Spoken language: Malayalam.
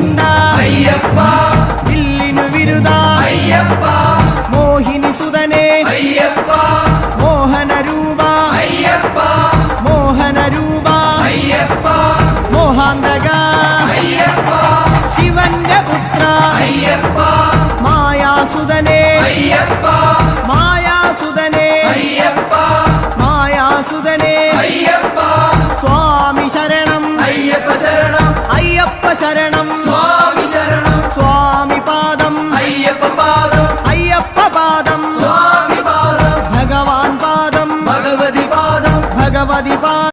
കൊണ്ട അയ്യപ്പ വില്ലിനു വിരുദ അയ്യപ്പ മോഹിനി സുതനേ അയ്യപ്പ മോഹന രൂപ അയ്യപ്പ മോഹന രൂപ അയ്യപ്പ മോഹാന്തക അയ്യപ്പ ശിവന്റെ പുത്ര അയ്യപ്പ മായാസുതനേ അയ്യപ്പ മായ